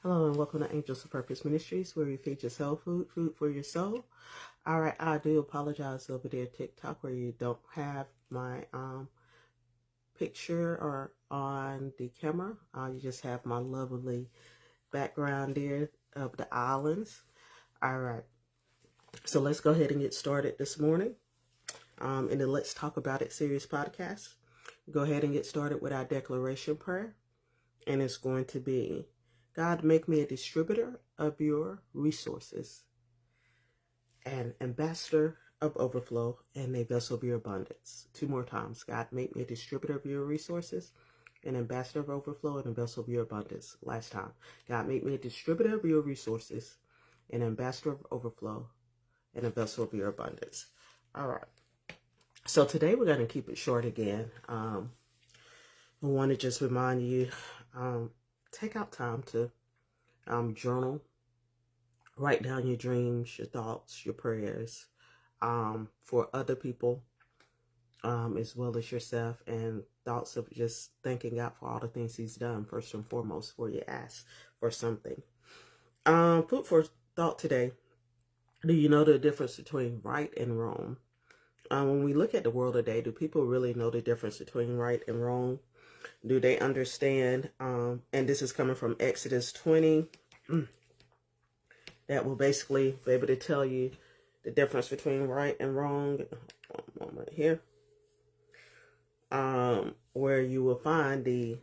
Hello and welcome to Angels of Purpose Ministries, where we feed your soul food, food for your soul. All right, I do apologize over there, TikTok, where you don't have my picture or on the camera. You just have my lovely background there of the islands. All right, so let's go ahead and get started this morning. In the Let's Talk About It series podcast, go ahead and get started with our declaration prayer, and it's going to be, God, make me a distributor of your resources, an ambassador of overflow, and a vessel of your abundance. 2 more times. God, make me a distributor of your resources, an ambassador of overflow, and a vessel of your abundance. Last time. God, make me a distributor of your resources, an ambassador of overflow, and a vessel of your abundance. All right. So today we're going to keep it short again. I want to just remind you, take out time to journal, write down your dreams, your thoughts, your prayers for other people as well as yourself, and thoughts of just thanking God for all the things he's done first and foremost before you ask for something. Food for thought today. Do you know the difference between right and wrong? When we look at the world today, do people really know the difference between right and wrong? Do they understand? And this is coming from Exodus 20. That will basically be able to tell you the difference between right and wrong. One moment here. Where you will find the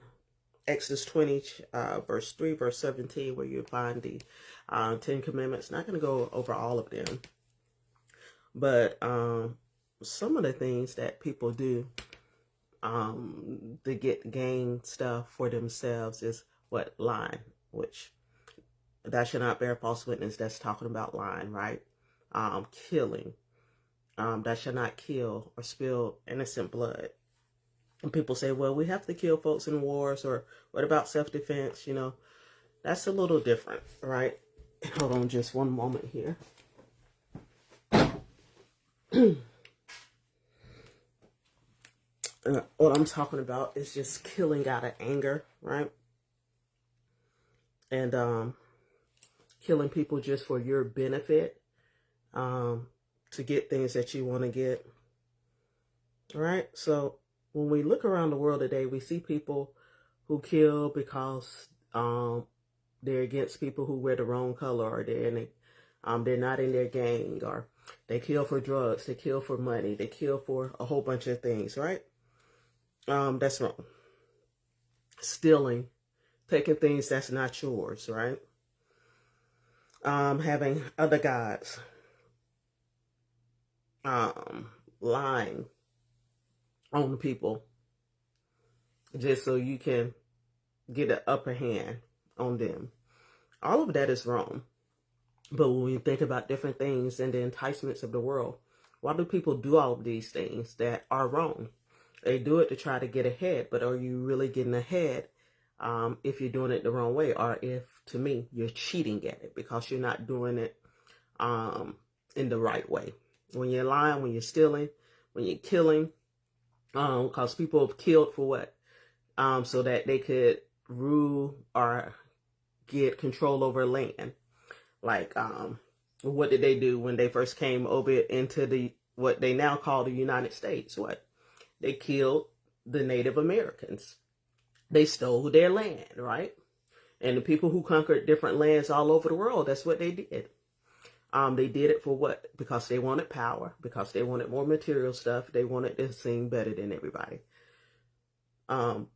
Exodus 20, verse 3, verse 17, where you find the 10 Commandments. Not going to go over all of them. But some of the things that people do to gain stuff for themselves is what? Lying, which thou shalt not bear false witness. That's talking about lying, right? Killing. Thou shalt not kill or spill innocent blood. And people say, well, we have to kill folks in wars, or what about self-defense? You know, that's a little different, right? Hold on just one moment here. What I'm talking about is just killing out of anger, right? And killing people just for your benefit, to get things that you want to get, right? So when we look around the world today, we see people who kill because they're against people who wear the wrong color, or they're not in their gang, or they kill for drugs, they kill for money, they kill for a whole bunch of things, right? That's wrong. Stealing, taking things that's not yours, right? Having other gods, lying on people just so you can get an upper hand on them. All of that is wrong. But when we think about different things and the enticements of the world, why do people do all of these things that are wrong? They do it to try to get ahead, but are you really getting ahead if you're doing it the wrong way? Or if, to me, you're cheating at it because you're not doing it in the right way. When you're lying, when you're stealing, when you're killing, because people have killed for what? So that they could rule or get control over land. Like, what did they do when they first came over into what they now call the United States? What? They killed the Native Americans. They stole their land, right? And the people who conquered different lands all over the world, that's what they did. They did it for what? Because they wanted power, because they wanted more material stuff. They wanted to seem better than everybody. And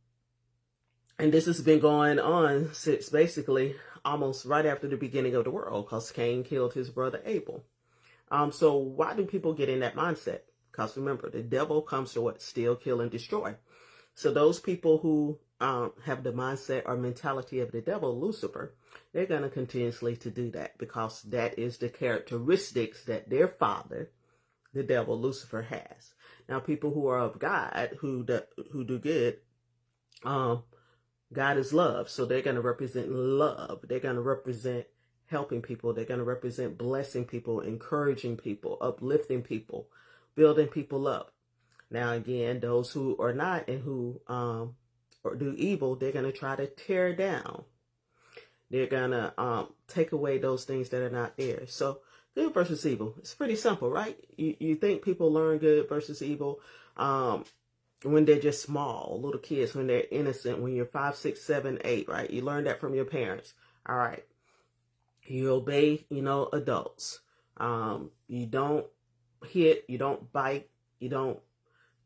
this has been going on since basically almost right after the beginning of the world, because Cain killed his brother Abel. So why do people get in that mindset? Because remember, the devil comes to what? Steal, kill, and destroy. So those people who have the mindset or mentality of the devil, Lucifer, they're going to continuously to do that, because that is the characteristics that their father, the devil, Lucifer, has. Now, people who are of God, who do good, God is love. So they're going to represent love. They're going to represent helping people. They're going to represent blessing people, encouraging people, uplifting people, building people up. Now, again, those who are not and who or do evil, they're going to try to tear down. They're gonna take away those things that are not there. So good versus evil. It's pretty simple, right? You think people learn good versus evil when they're just small, little kids, when they're innocent, when you're 5, 6, 7, 8, right? You learn that from your parents. All right. You obey, adults. You don't hit, you don't bite, you don't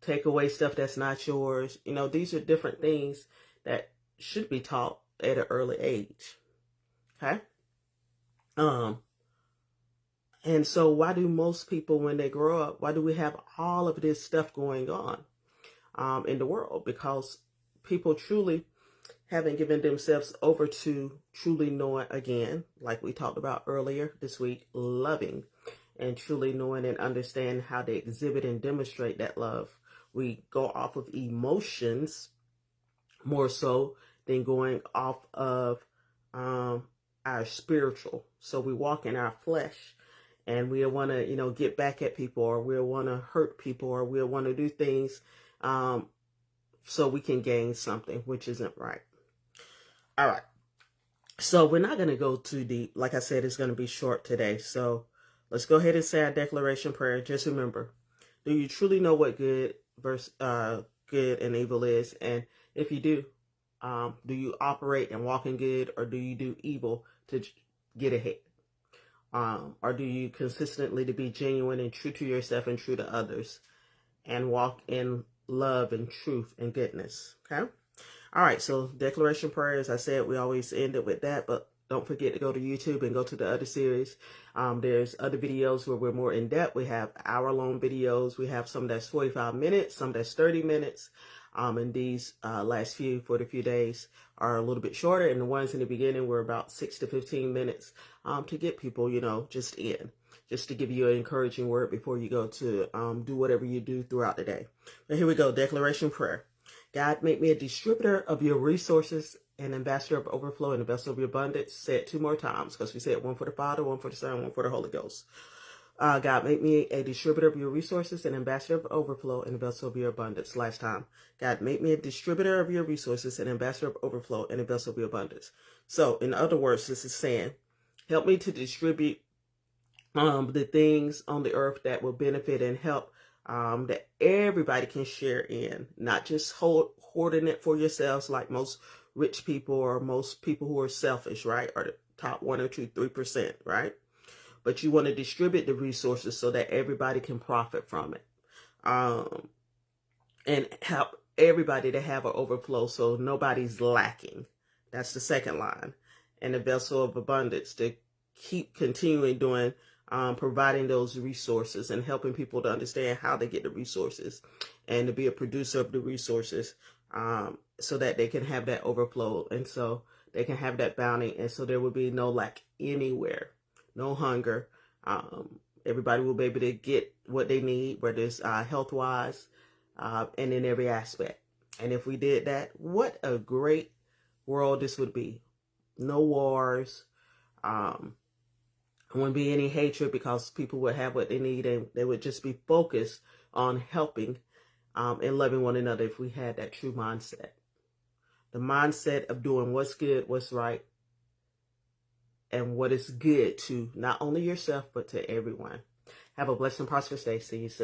take away stuff that's not yours. These are different things that should be taught at an early age. Okay? And so why do most people, when they grow up, why do we have all of this stuff going on in the world? Because people truly haven't given themselves over to truly knowing, again, like we talked about earlier this week, loving and truly knowing and understand how to exhibit and demonstrate that love. We go off of emotions more so than going off of our spiritual. So we walk in our flesh and we want to, get back at people, or we'll want to hurt people, or we'll want to do things so we can gain something, which isn't right. All right. So we're not going to go too deep. Like I said, it's going to be short today. So let's go ahead and say our declaration prayer. Just remember, do you truly know what good and evil is? And if you do you operate and walk in good, or do you do evil to get ahead? Or do you consistently to be genuine and true to yourself and true to others, and walk in love and truth and goodness? Okay. All right, so declaration prayer, as I said, we always end it with that, but don't forget to go to YouTube and go to the other series. There's other videos where we're more in depth. We have hour-long videos. We have some that's 45 minutes, some that's 30 minutes. And these last few days are a little bit shorter. And the ones in the beginning were about 6 to 15 minutes to get people, just to give you an encouraging word before you go to do whatever you do throughout the day. But here we go, declaration prayer. God, make me a distributor of your resources, an ambassador of overflow, and a vessel of your abundance. Say it 2 more times, because we said one for the Father, one for the Son, one for the Holy Ghost. God, make me a distributor of your resources, an ambassador of overflow, and a vessel of your abundance. Last time. God, make me a distributor of your resources, an ambassador of overflow, and a vessel of your abundance. So, in other words, this is saying, help me to distribute the things on the earth that will benefit and help that everybody can share in, not just hoarding it for yourselves like most rich people or most people who are selfish, right? Or the top 1 or 2, 3%, right? But you want to distribute the resources so that everybody can profit from it. And help everybody to have an overflow so nobody's lacking. That's the second line. And the vessel of abundance to keep continuing doing providing those resources and helping people to understand how to get the resources and to be a producer of the resources so that they can have that overflow, and so they can have that bounty, and so there will be no lack anywhere, no hunger. Everybody will be able to get what they need, whether it's health-wise and in every aspect. And if we did that, what a great world this would be. No wars. There wouldn't be any hatred, because people would have what they need, and they would just be focused on helping and loving one another if we had that true mindset. The mindset of doing what's good, what's right, and what is good to not only yourself, but to everyone. Have a blessed and prosperous day. See you soon.